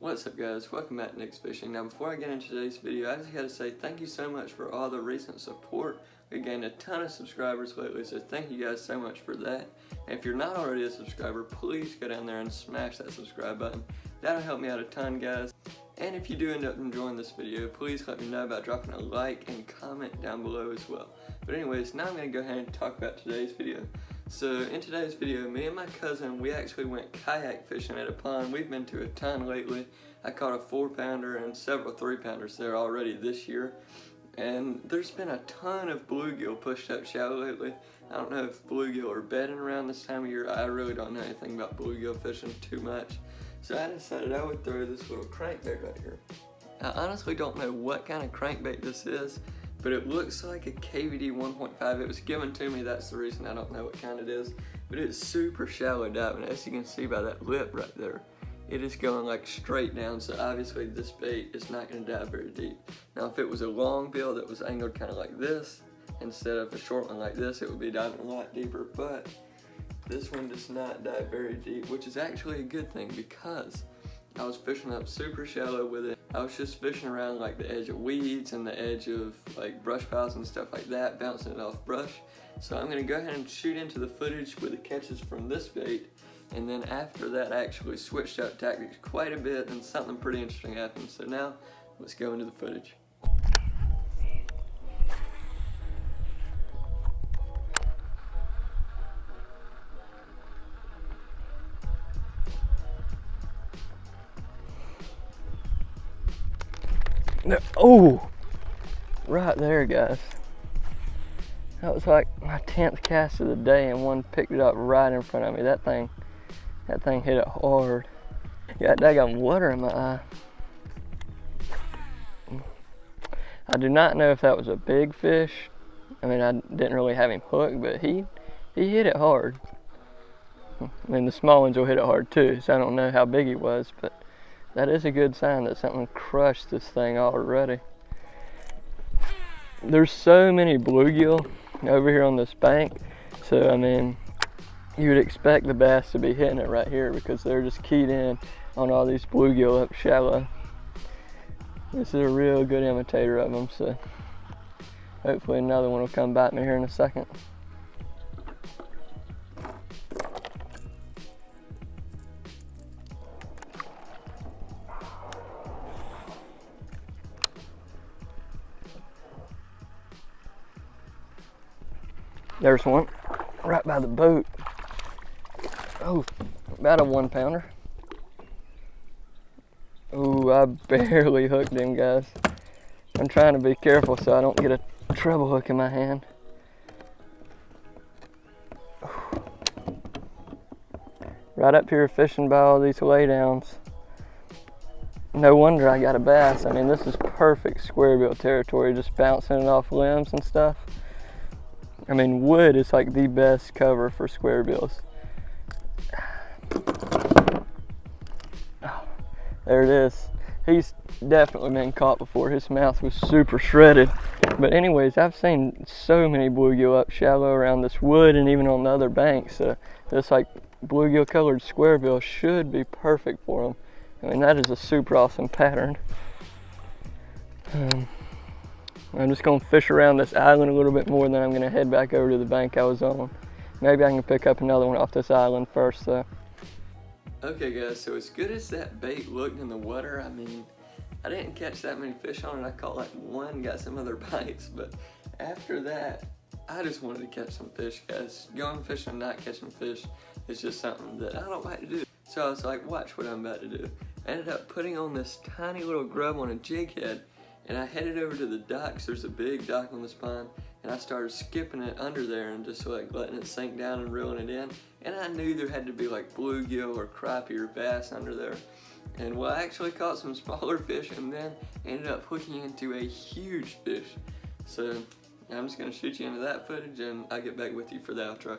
What's up guys, welcome back to Nick's Fishing. Now before I get into today's video, I just gotta say thank you so much for all the recent support. We gained a ton of subscribers lately, so thank you guys so much for that. And if you're not already a subscriber, please go down there and smash that subscribe button. That'll help me out a ton, guys. And if you do end up enjoying this video, please let me know by dropping a like and comment down below as well. But anyways, now I'm gonna go ahead and talk about today's video. So in today's video, me and my cousin, we actually went kayak fishing at a pond. We've been to a ton lately. I caught a 4-pounder and several 3-pounders there already this year. And there's been a ton of bluegill pushed up shallow lately. I don't know if bluegill are bedding around this time of year. I really don't know anything about bluegill fishing too much. So I decided I would throw this little crankbait right here. I honestly don't know what kind of crankbait this is, but it looks like a KVD 1.5. It was given to me, that's the reason I don't know what kind it is. But it's super shallow diving, as you can see by that lip right there. It is going like straight down, so obviously this bait is not going to dive very deep. Now if it was a long bill that was angled kind of like this, instead of a short one like this, it would be diving a lot deeper, but this one does not dive very deep, which is actually a good thing because I was fishing up super shallow with it. I was just fishing around like the edge of weeds and the edge of like brush piles and stuff like that, bouncing it off brush. So I'm gonna go ahead and shoot into the footage with the catches from this bait. And then after that, I actually switched up tactics quite a bit and something pretty interesting happened. So now let's go into the footage. Oh, right there, guys. That was like my 10th cast of the day, and one picked it up right in front of me. That thing hit it hard. Got daggone water in my eye. I do not know if that was a big fish. I mean, I didn't really have him hooked, but he hit it hard. I mean, the small ones will hit it hard too, so I don't know how big he was, but that is a good sign that something crushed this thing already. There's so many bluegill over here on this bank, so I mean, you would expect the bass to be hitting it right here because they're just keyed in on all these bluegill up shallow. This is a real good imitator of them, so hopefully another one will come bite me here in a second. There's one right by the boat. Oh, about a 1-pounder. Oh, I barely hooked him, guys. I'm trying to be careful so I don't get a treble hook in my hand. Right up here fishing by all these laydowns. No wonder I got a bass. I mean, this is perfect square bill territory, just bouncing it off limbs and stuff. I mean, wood is like the best cover for square bills. Oh, there it is. He's definitely been caught before. His mouth was super shredded. But anyways, I've seen so many bluegill up shallow around this wood and even on the other banks. So this like bluegill colored square bill should be perfect for them. I mean, that is a super awesome pattern. I'm just gonna fish around this island a little bit more, then I'm gonna head back over to the bank I was on. Maybe I can pick up another one off this island first though. Okay guys, so as good as that bait looked in the water, I mean, I didn't catch that many fish on it. I caught like one, got some other bites, but after that, I just wanted to catch some fish, guys. Going fishing and not catching fish is just something that I don't like to do. So I was like, watch what I'm about to do. I ended up putting on this tiny little grub on a jig head, and I headed over to the docks. There's a big dock on this pond, and I started skipping it under there and just like letting it sink down and reeling it in. And I knew there had to be like bluegill or crappie or bass under there. And well, I actually caught some smaller fish and then ended up hooking into a huge fish. So I'm just gonna shoot you into that footage and I'll get back with you for the outro.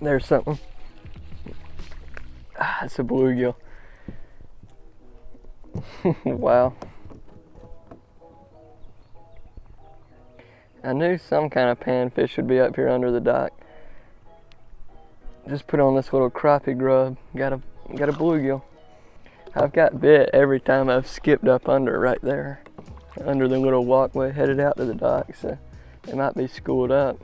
There's something. Ah, it's a bluegill. Wow. I knew some kind of panfish would be up here under the dock. Just put on this little crappie grub. Got a bluegill. I've got bit every time I've skipped up under right there, under the little walkway headed out to the dock, so they might be schooled up.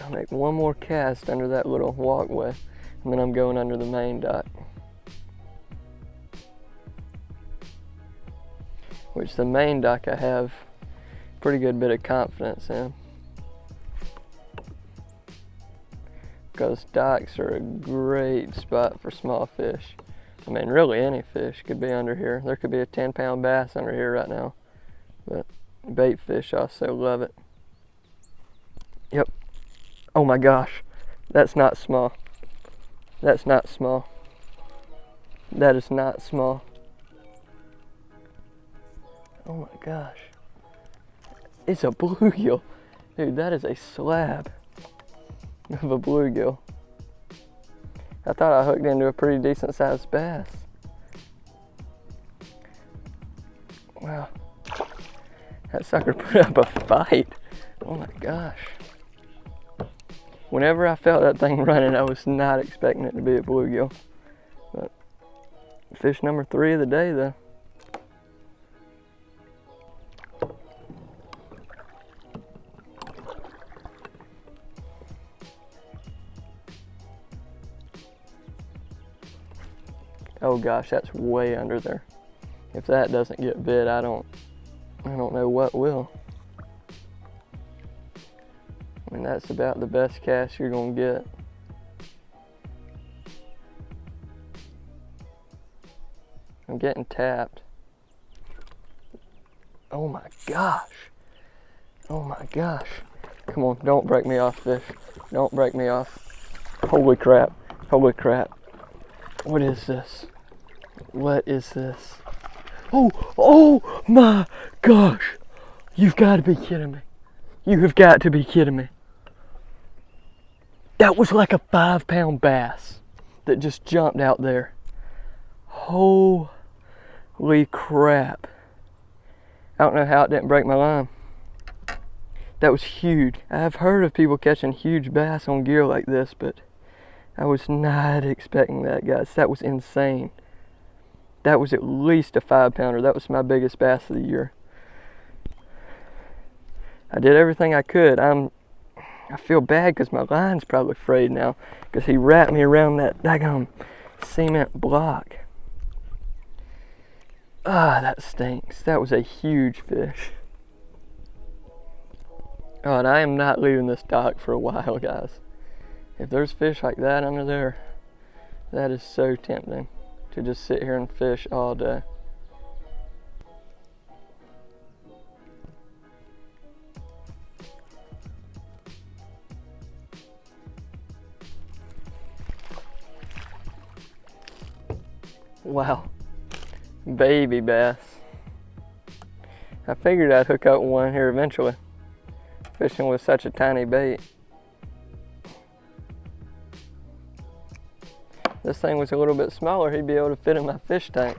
I'll make one more cast under that little walkway, and then I'm going under the main dock. Which the main dock I have a pretty good bit of confidence in. Because docks are a great spot for small fish. I mean, really any fish could be under here. There could be a 10-pound bass under here right now. But bait fish also love it. Yep. Oh my gosh. That's not small. That's not small. That is not small. Oh my gosh. It's a bluegill. Dude, that is a slab of a bluegill. I thought I hooked into a pretty decent sized bass. Wow. That sucker put up a fight. Oh my gosh. Whenever I felt that thing running, I was not expecting it to be a bluegill. But fish number 3 of the day though. Oh gosh, that's way under there. If that doesn't get bit, I don't know what will. I mean, that's about the best cast you're gonna get. I'm getting tapped. Oh my gosh. Oh my gosh. Come on, don't break me off, fish. Don't break me off. Holy crap. Holy crap. What is this? What is this? Oh my gosh. You've got to be kidding me. You have got to be kidding me. That was like a 5-pound bass that just jumped out there. Holy crap. I don't know how it didn't break my line. That was huge. I've heard of people catching huge bass on gear like this, but I was not expecting that, guys. That was insane. That was at least a 5-pounder. That was my biggest bass of the year. I did everything I could. I feel bad because my line's probably frayed now because he wrapped me around that daggone cement block. Ah, that stinks. That was a huge fish. Oh, and I am not leaving this dock for a while, guys. If there's fish like that under there, that is so tempting to just sit here and fish all day. Wow, baby bass. I figured I'd hook up one here eventually, fishing with such a tiny bait. This thing was a little bit smaller, he'd be able to fit in my fish tank.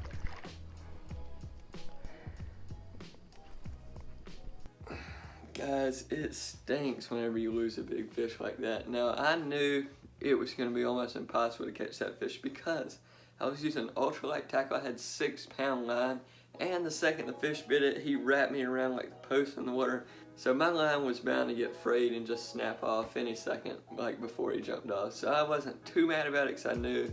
Guys, it stinks whenever you lose a big fish like that. Now, I knew it was going to be almost impossible to catch that fish because I was using ultralight tackle. I had 6-pound line, and the second the fish bit it, he wrapped me around like the post in the water. So my line was bound to get frayed and just snap off any second, like before he jumped off. So I wasn't too mad about it because I knew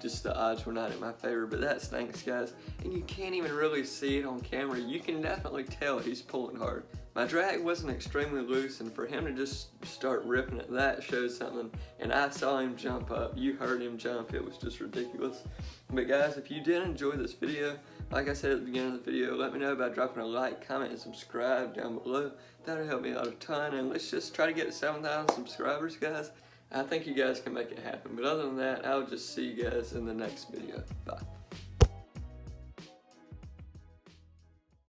just the odds were not in my favor. But that stinks, guys. And you can't even really see it on camera. You can definitely tell he's pulling hard. My drag wasn't extremely loose, and for him to just start ripping at that shows something. And I saw him jump up. You heard him jump. It was just ridiculous. But guys, if you did enjoy this video, like I said at the beginning of the video, let me know by dropping a like, comment, and subscribe down below. That'll help me out a ton, and let's just try to get to 7,000 subscribers, guys. I think you guys can make it happen. But other than that, I'll just see you guys in the next video. Bye.